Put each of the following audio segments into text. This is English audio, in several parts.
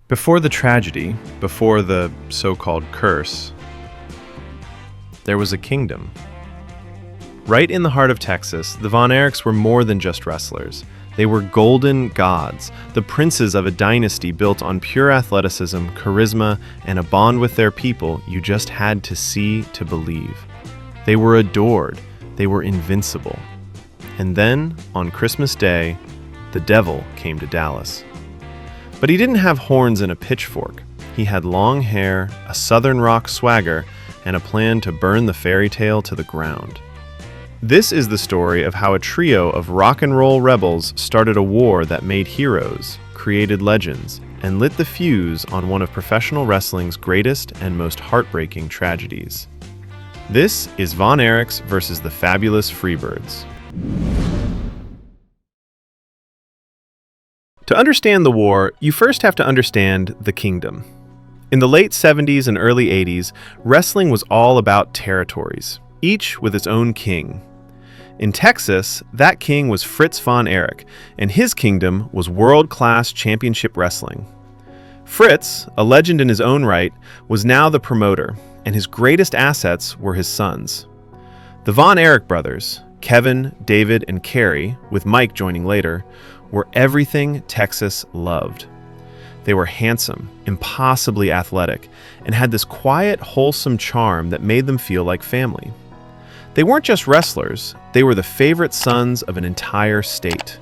Before the tragedy, before the so-called curse, there was a kingdom. Right in the heart of Texas, the Von Erichs were more than just wrestlers. They were golden gods, the princes of a dynasty built on pure athleticism, charisma, and a bond with their people you just had to see to believe. They were adored. They were invincible. And then, on Christmas Day, the devil came to Dallas. But he didn't have horns and a pitchfork. He had long hair, a Southern rock swagger, and a plan to burn the fairy tale to the ground. This is the story of how a trio of rock and roll rebels started a war that made heroes, created legends, and lit the fuse on one of professional wrestling's greatest and most heartbreaking tragedies. This is Von Erichs versus the Fabulous Freebirds. To understand the war, you first have to understand the kingdom. In the late 70s and early 80s, wrestling was all about territories, each with its own king. In Texas, that king was Fritz Von Erich, and his kingdom was world-class championship wrestling. Fritz, a legend in his own right, was now the promoter, and his greatest assets were his sons. The Von Erich brothers, Kevin, David, and Kerry, with Mike joining later, were everything Texas loved. They were handsome, impossibly athletic, and had this quiet, wholesome charm that made them feel like family. They weren't just wrestlers, they were the favorite sons of an entire state.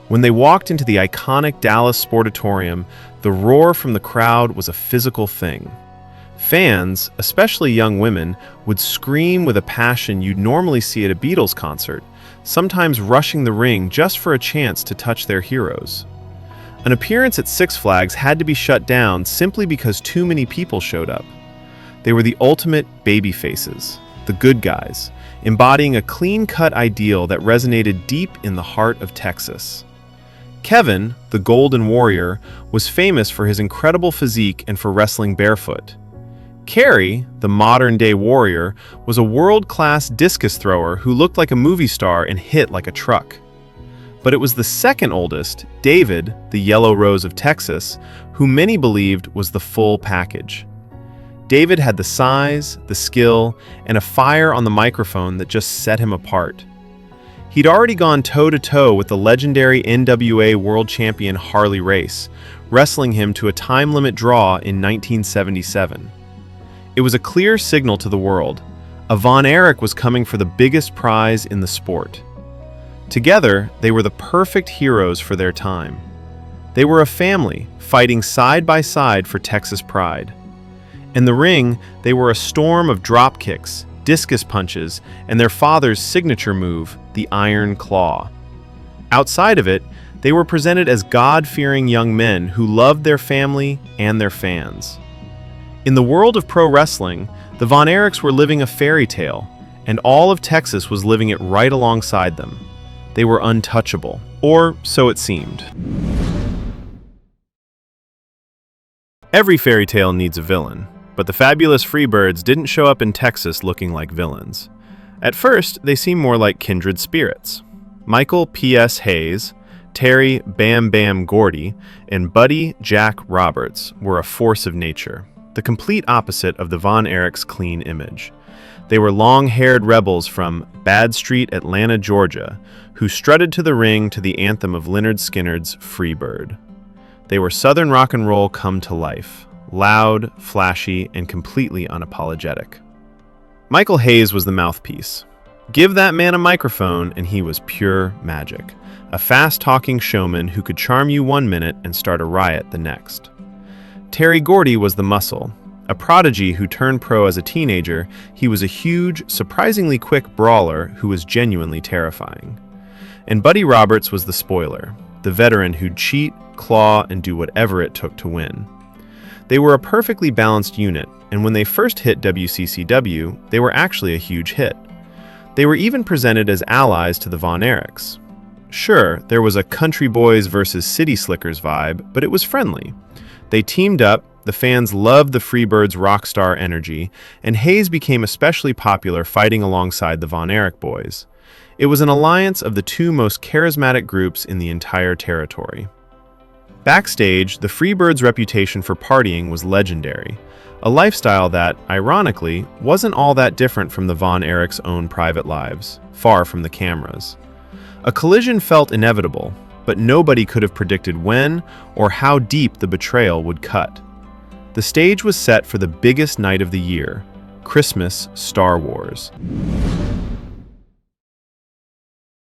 When they walked into the iconic Dallas Sportatorium, the roar from the crowd was a physical thing. Fans, especially young women, would scream with a passion you'd normally see at a Beatles concert, sometimes rushing the ring just for a chance to touch their heroes. An appearance at Six Flags had to be shut down simply because too many people showed up. They were the ultimate baby faces, the good guys, embodying a clean-cut ideal that resonated deep in the heart of Texas. Kevin, the Golden Warrior, was famous for his incredible physique and for wrestling barefoot. Kerry, the modern-day warrior, was a world-class discus thrower who looked like a movie star and hit like a truck. But it was the second oldest, David, the Yellow Rose of Texas, who many believed was the full package. David had the size, the skill, and a fire on the microphone that just set him apart. He'd already gone toe-to-toe with the legendary NWA World Champion Harley Race, wrestling him to a time-limit draw in 1977. It was a clear signal to the world. A Von Erich was coming for the biggest prize in the sport. Together, they were the perfect heroes for their time. They were a family, fighting side by side for Texas pride. In the ring, they were a storm of drop kicks, discus punches, and their father's signature move, the Iron Claw. Outside of it, they were presented as God-fearing young men who loved their family and their fans. In the world of pro wrestling, the Von Erichs were living a fairy tale, and all of Texas was living it right alongside them. They were untouchable, or so it seemed. Every fairy tale needs a villain, but the Fabulous Freebirds didn't show up in Texas looking like villains. At first, they seemed more like kindred spirits. Michael P.S. Hayes, Terry Bam Bam Gordy, and Buddy Jack Roberts were a force of nature, the complete opposite of the Von Erichs' clean image. They were long-haired rebels from Bad Street, Atlanta, Georgia, who strutted to the ring to the anthem of Lynyrd Skynyrd's Freebird. They were Southern rock and roll come to life, loud, flashy, and completely unapologetic. Michael Hayes was the mouthpiece. Give that man a microphone and he was pure magic, a fast-talking showman who could charm you one minute and start a riot the next. Terry Gordy was the muscle. A prodigy who turned pro as a teenager, he was a huge, surprisingly quick brawler who was genuinely terrifying. And Buddy Roberts was the spoiler, the veteran who'd cheat, claw, and do whatever it took to win. They were a perfectly balanced unit, and when they first hit WCCW, they were actually a huge hit. They were even presented as allies to the Von Erichs. Sure, there was a country boys versus city slickers vibe, but it was friendly. They teamed up, the fans loved the Freebirds' rock star energy, and Hayes became especially popular fighting alongside the Von Erich boys. It was an alliance of the two most charismatic groups in the entire territory. Backstage, the Freebirds' reputation for partying was legendary, a lifestyle that, ironically, wasn't all that different from the Von Erichs' own private lives, far from the cameras. A collision felt inevitable, but nobody could have predicted when or how deep the betrayal would cut. The stage was set for the biggest night of the year, Christmas Star Wars.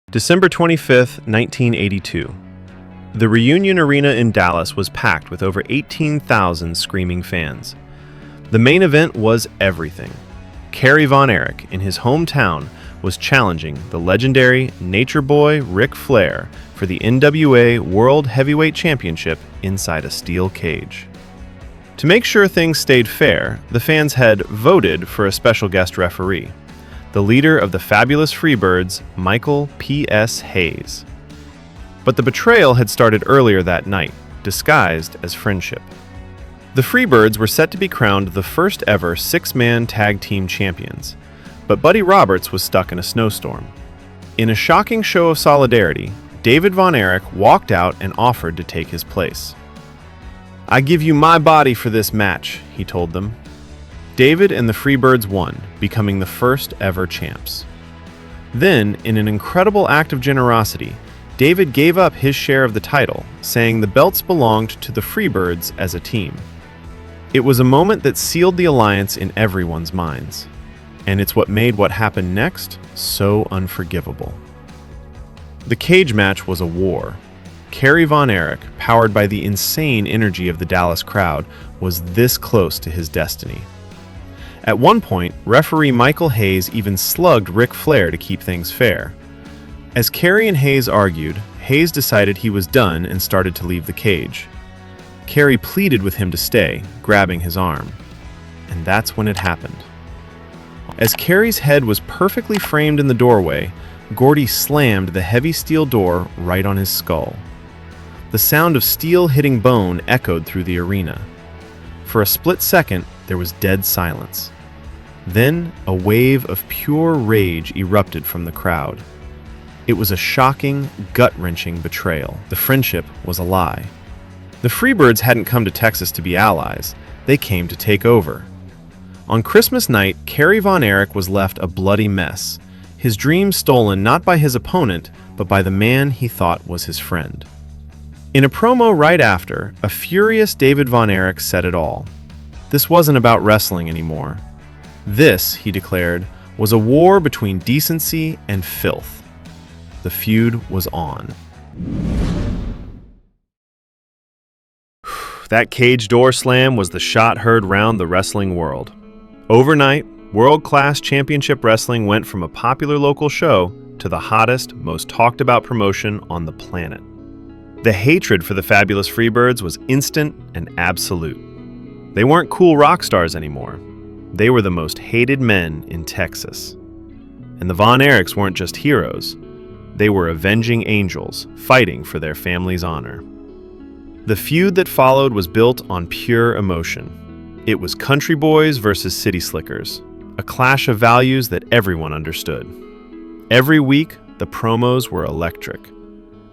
December 25th, 1982. The Reunion Arena in Dallas was packed with over 18,000 screaming fans. The main event was everything. Kerry Von Erich, in his hometown, was challenging the legendary Nature Boy Ric Flair for the NWA World Heavyweight Championship inside a steel cage. To make sure things stayed fair, the fans had voted for a special guest referee, the leader of the Fabulous Freebirds, Michael P.S. Hayes. But the betrayal had started earlier that night, disguised as friendship. The Freebirds were set to be crowned the first ever six-man tag team champions, but Buddy Roberts was stuck in a snowstorm. In a shocking show of solidarity, David Von Erich walked out and offered to take his place. "I give you my body for this match," he told them. David and the Freebirds won, becoming the first ever champs. Then, in an incredible act of generosity, David gave up his share of the title, saying the belts belonged to the Freebirds as a team. It was a moment that sealed the alliance in everyone's minds, and it's what made what happened next so unforgivable. The cage match was a war. Kerry Von Erich, powered by the insane energy of the Dallas crowd, was this close to his destiny. At one point, referee Michael Hayes even slugged Ric Flair to keep things fair. As Kerry and Hayes argued, Hayes decided he was done and started to leave the cage. Kerry pleaded with him to stay, grabbing his arm. And that's when it happened. As Kerry's head was perfectly framed in the doorway, Gordy slammed the heavy steel door right on his skull. The sound of steel hitting bone echoed through the arena. For a split second, there was dead silence. Then, a wave of pure rage erupted from the crowd. It was a shocking, gut-wrenching betrayal. The friendship was a lie. The Freebirds hadn't come to Texas to be allies. They came to take over. On Christmas night, Kerry Von Erich was left a bloody mess, his dreams stolen not by his opponent, but by the man he thought was his friend. In a promo right after, a furious David Von Erich said it all. This wasn't about wrestling anymore. This, he declared, was a war between decency and filth. The feud was on. That cage door slam was the shot heard round the wrestling world. Overnight, world-class championship wrestling went from a popular local show to the hottest, most talked-about promotion on the planet. The hatred for the Fabulous Freebirds was instant and absolute. They weren't cool rock stars anymore. They were the most hated men in Texas. And the Von Erichs weren't just heroes. They were avenging angels, fighting for their family's honor. The feud that followed was built on pure emotion. It was country boys versus city slickers, a clash of values that everyone understood. Every week, the promos were electric.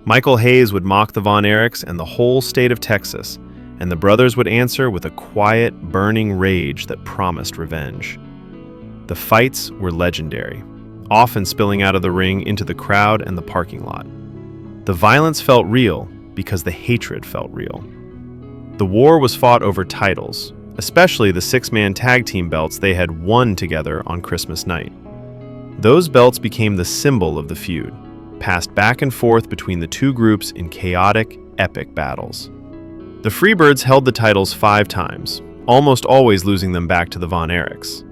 Michael Hayes would mock the Von Erichs and the whole state of Texas, and the brothers would answer with a quiet, burning rage that promised revenge. The fights were legendary, often spilling out of the ring into the crowd and the parking lot. The violence felt real because the hatred felt real. The war was fought over titles, especially the six-man tag team belts they had won together on Christmas night. Those belts became the symbol of the feud, passed back and forth between the two groups in chaotic, epic battles. The Freebirds held the titles 5 times, almost always losing them back to the Von Erichs.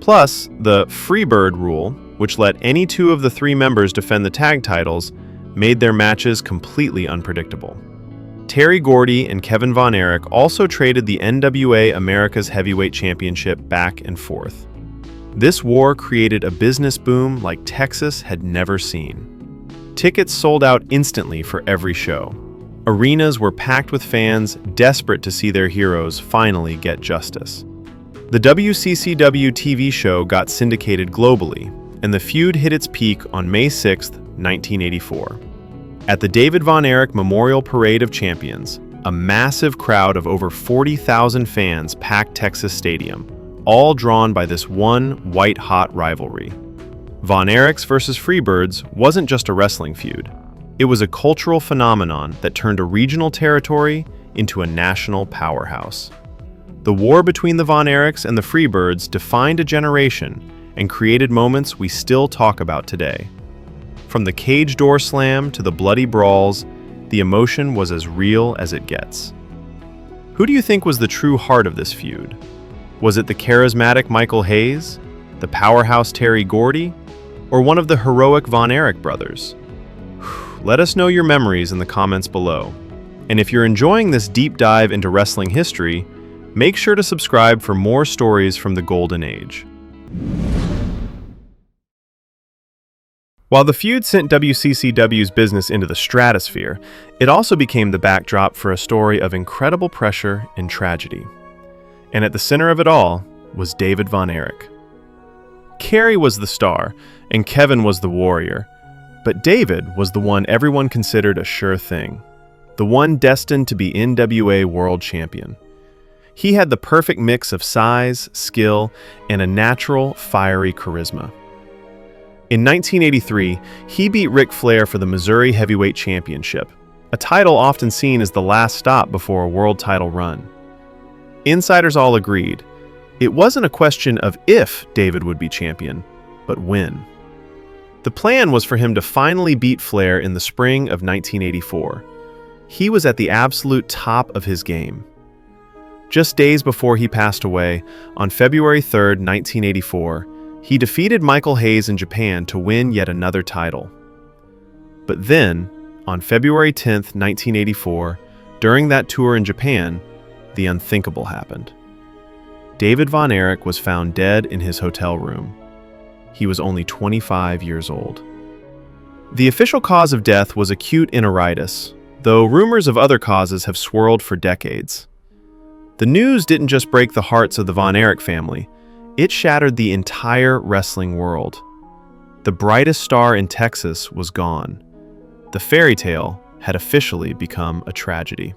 Plus, the Freebird rule, which let any 2 of the 3 members defend the tag titles, made their matches completely unpredictable. Terry Gordy and Kevin Von Erich also traded the NWA America's Heavyweight Championship back and forth. This war created a business boom like Texas had never seen. Tickets sold out instantly for every show. Arenas were packed with fans desperate to see their heroes finally get justice. The WCCW TV show got syndicated globally, and the feud hit its peak on May 6, 1984. At the David Von Erich Memorial Parade of Champions, a massive crowd of over 40,000 fans packed Texas Stadium, all drawn by this one white-hot rivalry. Von Erichs versus Freebirds wasn't just a wrestling feud. It was a cultural phenomenon that turned a regional territory into a national powerhouse. The war between the Von Erichs and the Freebirds defined a generation and created moments we still talk about today. From the cage door slam to the bloody brawls, the emotion was as real as it gets. Who do you think was the true heart of this feud? Was it the charismatic Michael Hayes, the powerhouse Terry Gordy, or one of the heroic Von Erich brothers? Let us know your memories in the comments below. And if you're enjoying this deep dive into wrestling history, make sure to subscribe for more stories from the Golden Age. While the feud sent WCCW's business into the stratosphere, it also became the backdrop for a story of incredible pressure and tragedy. And at the center of it all was David Von Erich. Kerry was the star, and Kevin was the warrior, but David was the one everyone considered a sure thing, the one destined to be NWA World Champion. He had the perfect mix of size, skill, and a natural, fiery charisma. In 1983, he beat Ric Flair for the Missouri Heavyweight Championship, a title often seen as the last stop before a world title run. Insiders all agreed, it wasn't a question of if David would be champion, but when. The plan was for him to finally beat Flair in the spring of 1984. He was at the absolute top of his game. Just days before he passed away, on February 3, 1984, he defeated Michael Hayes in Japan to win yet another title. But then, on February 10, 1984, during that tour in Japan, the unthinkable happened. David Von Erich was found dead in his hotel room. He was only 25 years old. The official cause of death was acute enteritis, though rumors of other causes have swirled for decades. The news didn't just break the hearts of the Von Erich family, it shattered the entire wrestling world. The brightest star in Texas was gone. The fairy tale had officially become a tragedy.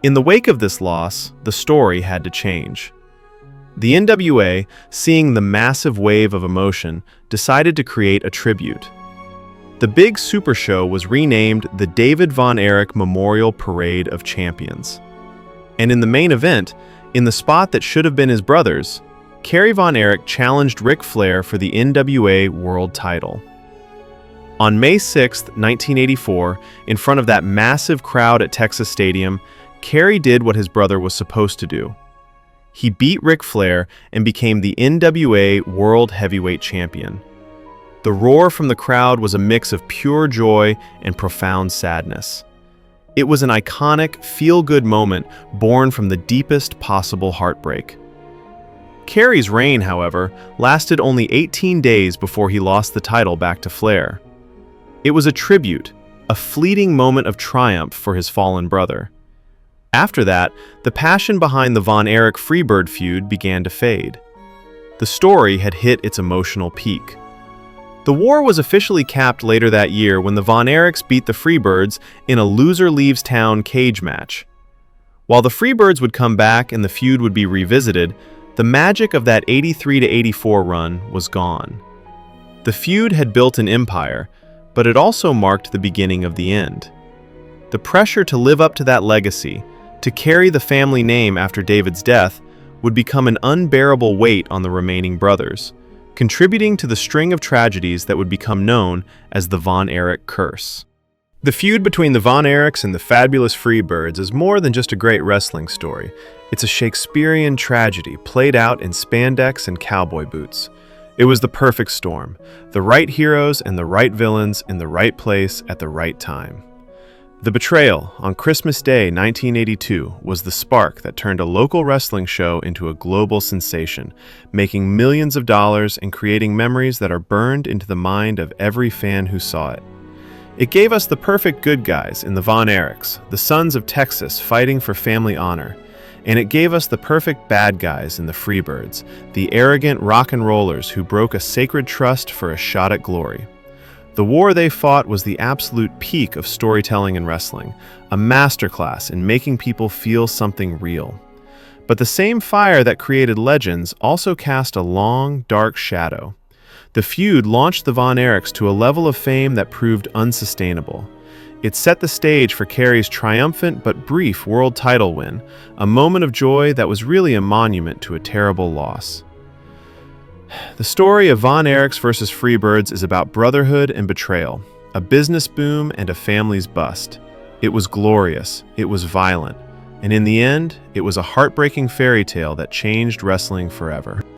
In the wake of this loss, the story had to change. The NWA, seeing the massive wave of emotion, decided to create a tribute. The big super show was renamed the David Von Erich Memorial Parade of Champions. And in the main event, in the spot that should have been his brother's, Kerry Von Erich challenged Ric Flair for the NWA World title. On May 6, 1984, in front of that massive crowd at Texas Stadium, Kerry did what his brother was supposed to do. He beat Ric Flair and became the NWA World Heavyweight Champion. The roar from the crowd was a mix of pure joy and profound sadness. It was an iconic, feel-good moment born from the deepest possible heartbreak. Kerry's reign, however, lasted only 18 days before he lost the title back to Flair. It was a tribute, a fleeting moment of triumph for his fallen brother. After that, the passion behind the Von Erich Freebird feud began to fade. The story had hit its emotional peak. The war was officially capped later that year when the Von Erichs beat the Freebirds in a loser-leaves-town cage match. While the Freebirds would come back and the feud would be revisited, the magic of that 83-84 run was gone. The feud had built an empire, but it also marked the beginning of the end. The pressure to live up to that legacy, to carry the family name after David's death, would become an unbearable weight on the remaining brothers, contributing to the string of tragedies that would become known as the Von Erich curse. The feud between the Von Erichs and the Fabulous Freebirds is more than just a great wrestling story. It's a Shakespearean tragedy played out in spandex and cowboy boots. It was the perfect storm, the right heroes and the right villains in the right place at the right time. The Betrayal on Christmas Day 1982 was the spark that turned a local wrestling show into a global sensation, making millions of dollars and creating memories that are burned into the mind of every fan who saw it. It gave us the perfect good guys in the Von Erichs, the sons of Texas fighting for family honor, and it gave us the perfect bad guys in the Freebirds, the arrogant rock and rollers who broke a sacred trust for a shot at glory. The war they fought was the absolute peak of storytelling in wrestling, a masterclass in making people feel something real. But the same fire that created legends also cast a long, dark shadow. The feud launched the Von Erichs to a level of fame that proved unsustainable. It set the stage for Kerry's triumphant but brief world title win, a moment of joy that was really a monument to a terrible loss. The story of Von Erichs versus Freebirds is about brotherhood and betrayal, a business boom and a family's bust. It was glorious, it was violent, and in the end, it was a heartbreaking fairy tale that changed wrestling forever.